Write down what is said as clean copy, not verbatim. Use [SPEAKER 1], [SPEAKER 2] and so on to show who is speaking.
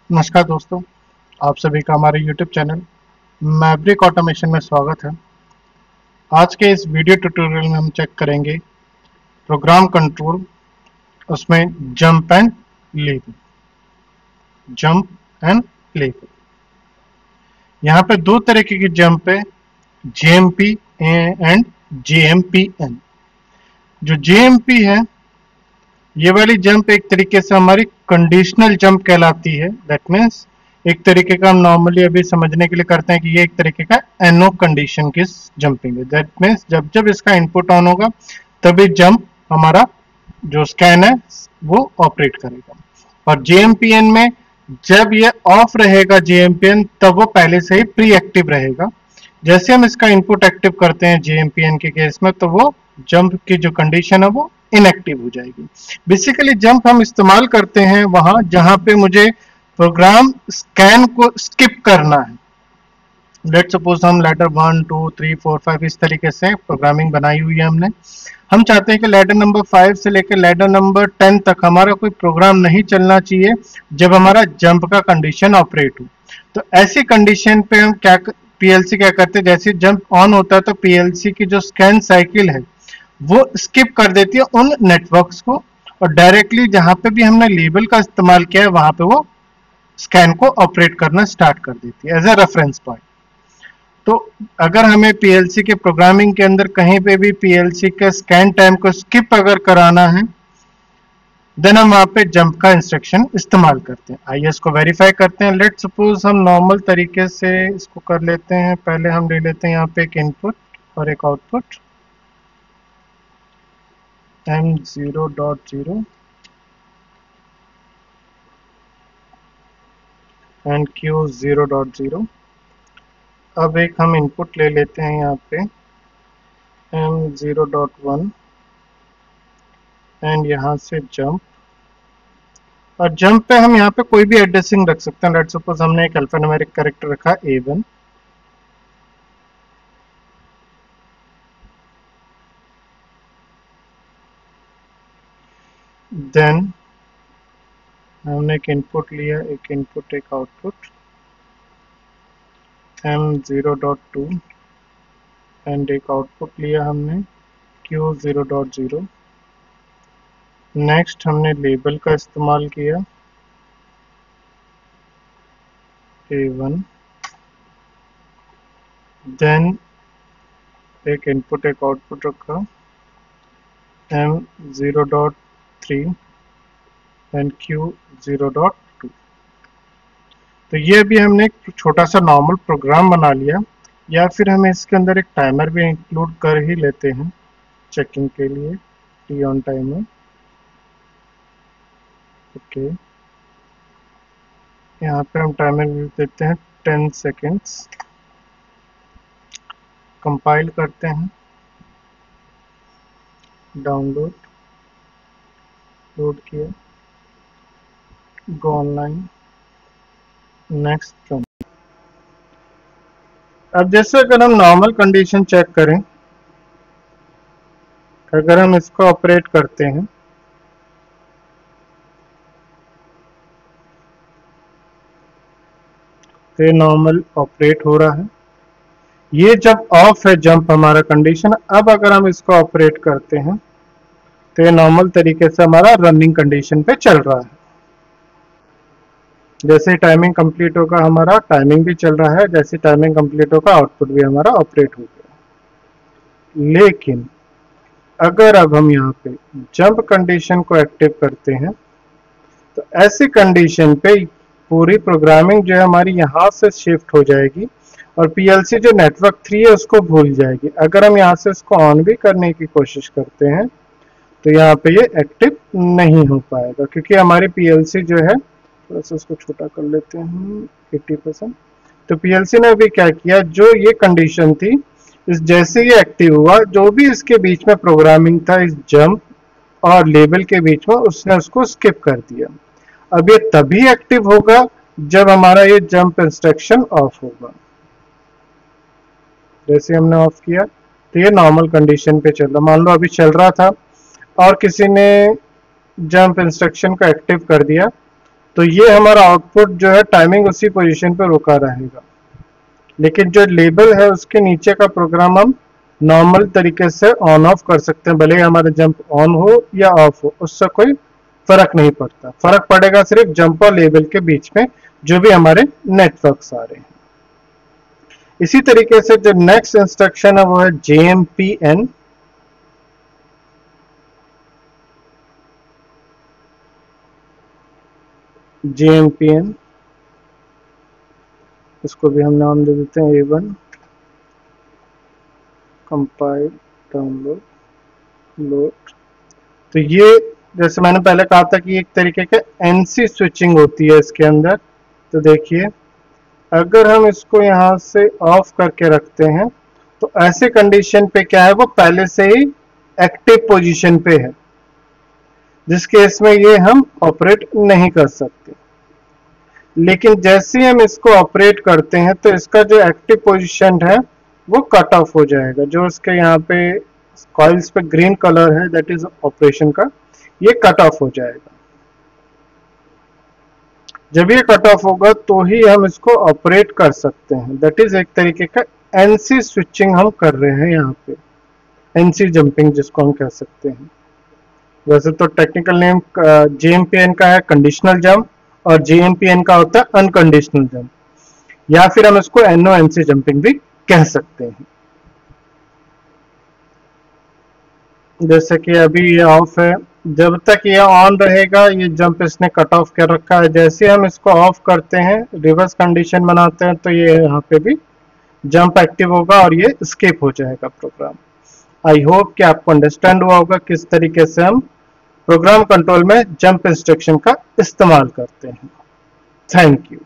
[SPEAKER 1] नमस्कार दोस्तों, आप सभी का हमारे YouTube चैनल मैवरिक ऑटोमेशन में स्वागत है। आज के इस वीडियो ट्यूटोरियल में हम चेक करेंगे प्रोग्राम कंट्रोल, उसमें जंप एंड लीव। यहाँ पे दो तरीके की जंप है, JMP एंड JMPN। जो JMP है, ये वाली जंप एक तरीके से हमारी कंडीशनल जंप कहलाती है। दैट मीन्स एक तरीके का हम नॉर्मली अभी समझने के लिए करते हैं कि ये एक तरीके का NO कंडीशन की जंपिंग है। दैट मीन्स जब जब इसका इनपुट ऑन होगा तभी जंप हमारा जो स्कैन है वो ऑपरेट करेगा। और JMPN में जब ये ऑफ रहेगा JMPN, तब वो पहले से ही प्री एक्टिव रहेगा। जैसे हम इसका इनपुट एक्टिव करते हैं JMPN के केस में, तो वो जंप की जो कंडीशन है वो इनएक्टिव हो जाएगी। बेसिकली जंप हम इस्तेमाल करते हैं वहां जहां पे मुझे प्रोग्राम स्कैन को स्किप करना है। लेट सपोज हम लेटर 1 2 3 4 5 इस तरीके से प्रोग्रामिंग बनाई हुई है हमने। हम चाहते हैं कि लेटर नंबर 5 से लेकर लेटर नंबर 10 तक हमारा कोई प्रोग्राम नहीं चलना चाहिए जब हमारा जंप का कंडीशन ऑपरेट हो। तो ऐसी कंडीशन पे हम क्या पीएलसी क्या करते हैं, जैसे जंप ऑन होता है तो पीएलसी की जो स्कैन साइकिल है वो स्किप कर देती है उन नेटवर्क्स को, और डायरेक्टली जहां पे भी हमने लेबल का इस्तेमाल किया है वहां पे वो स्कैन को ऑपरेट करना स्टार्ट कर देती है एज ए रेफरेंस पॉइंट। तो अगर हमें पीएलसी के प्रोग्रामिंग के अंदर कहीं पे भी पीएलसी के स्कैन टाइम को स्किप अगर कराना है, देन हम वहां पे जंप का इंस्ट्रक्शन इस्तेमाल करते हैं। आइए इसको वेरीफाई करते हैं। लेट सपोज हम नॉर्मल तरीके से इसको कर लेते हैं। पहले हम ले लेते हैं यहाँ पे एक इनपुट और एक आउटपुट, M0.0 एंड Q0.0। अब एक हम इनपुट ले लेते हैं यहाँ पे M0.1 एंड यहाँ से जंप। और जंप पे हम यहाँ पे कोई भी एड्रेसिंग रख सकते हैं। लेट सपोज हमने एक अल्फान्यूमेरिक कैरेक्टर रखा A1, देन हमने एक इनपुट लिया, एक इनपुट एक आउटपुट M0.2 एंड एक आउटपुट लिया हमने Q0.0। नेक्स्ट हमने लेबल का इस्तेमाल किया A1, देन एक इनपुट एक आउटपुट रखा M0.3 एंड Q0.2। तो ये अभी हमने एक छोटा सा नॉर्मल प्रोग्राम बना लिया, या फिर हमें इसके अंदर एक टाइमर भी इंक्लूड कर ही लेते हैं चेकिंग के लिए, टी ऑन टाइमर। ओके, यहाँ पे हम टाइमर देते हैं 10 सेकेंड्स। कंपाइल करते हैं, डाउनलोड, लोड किया, गो ऑनलाइन, नेक्स्ट। अब जैसे अगर हम नॉर्मल कंडीशन चेक करें, अगर हम इसको ऑपरेट करते हैं तो ये नॉर्मल ऑपरेट हो रहा है। ये जब ऑफ है जंप हमारा कंडीशन, अब अगर हम इसको ऑपरेट करते हैं तो ये नॉर्मल तरीके से हमारा रनिंग कंडीशन पे चल रहा है। जैसे टाइमिंग कंप्लीट होगा हमारा टाइमिंग भी चल रहा है, जैसे टाइमिंग कंप्लीट होगा आउटपुट भी हमारा ऑपरेट हो गया। लेकिन अगर अब हम यहाँ पे जंप कंडीशन को एक्टिव करते हैं तो ऐसी कंडीशन पे पूरी प्रोग्रामिंग जो है हमारी यहाँ से शिफ्ट हो जाएगी और पीएलसी जो नेटवर्क 3 है उसको भूल जाएगी। अगर हम यहाँ से इसको ऑन भी करने की कोशिश करते हैं तो यहाँ पे ये एक्टिव नहीं हो पाएगा, क्योंकि हमारी पीएलसी जो है, थोड़ा सा इसको छोटा कर लेते हैं 80%। तो पीएलसी ने अभी क्या किया, जो ये कंडीशन थी इस जैसे ही एक्टिव हुआ, जो भी इसके बीच में प्रोग्रामिंग था इस जंप और लेबल के बीच में, उसने उसको स्किप कर दिया। अब ये तभी एक्टिव होगा जब हमारा ये जंप इंस्ट्रक्शन ऑफ होगा। जैसे हमने ऑफ किया तो ये नॉर्मल कंडीशन पे चल रहा, मान लो अभी चल रहा था और किसी ने जंप इंस्ट्रक्शन को एक्टिव कर दिया, तो ये हमारा आउटपुट जो है टाइमिंग उसी पोजीशन पे रुका रहेगा, लेकिन जो लेबल है उसके नीचे का प्रोग्राम हम नॉर्मल तरीके से ऑन ऑफ कर सकते हैं, भले ही हमारा जंप ऑन हो या ऑफ हो, उससे कोई फर्क नहीं पड़ता। फर्क पड़ेगा सिर्फ जंप और लेबल के बीच में जो भी हमारे नेटवर्क्स आ रहे हैं। इसी तरीके से जो नेक्स्ट इंस्ट्रक्शन है वो है JMPN। JMPN इसको भी हम नाम दे देते हैं A1। Compile, download, load. तो ये जैसे मैंने पहले कहा था कि एक तरीके का NC स्विचिंग होती है इसके अंदर। तो देखिए अगर हम इसको यहाँ से ऑफ करके रखते हैं तो ऐसे कंडीशन पे क्या है, वो पहले से ही एक्टिव पोजीशन पे है, जिस केस में ये हम ऑपरेट नहीं कर सकते। लेकिन जैसे ही हम इसको ऑपरेट करते हैं तो इसका जो एक्टिव पोजीशन है वो कट ऑफ हो जाएगा। जो इसके यहाँ पे कॉइल्स पे ग्रीन कलर है दैट इज ऑपरेशन का, ये कट ऑफ हो जाएगा। जब ये कट ऑफ होगा तो ही हम इसको ऑपरेट कर सकते हैं। दैट इज एक तरीके का NC स्विचिंग हम कर रहे हैं यहाँ पे, NC जंपिंग जिसको हम कह सकते हैं। वैसे तो टेक्निकल नेम JMPN का है कंडीशनल जंप और JMPN का होता है अनकंडीशनल जंप, या फिर हम इसको NONC जंपिंग भी कह सकते हैं। जैसे कि अभी ये ऑफ है, जब तक ये ऑन रहेगा ये जंप इसने कट ऑफ कर रखा है। जैसे हम इसको ऑफ करते हैं, रिवर्स कंडीशन बनाते हैं, तो ये यहाँ पे भी जंप एक्टिव होगा और ये स्किप हो जाएगा प्रोग्राम। आई होप कि आपको अंडरस्टैंड हुआ होगा किस तरीके से हम प्रोग्राम कंट्रोल में जंप इंस्ट्रक्शन का इस्तेमाल करते हैं। Thank you.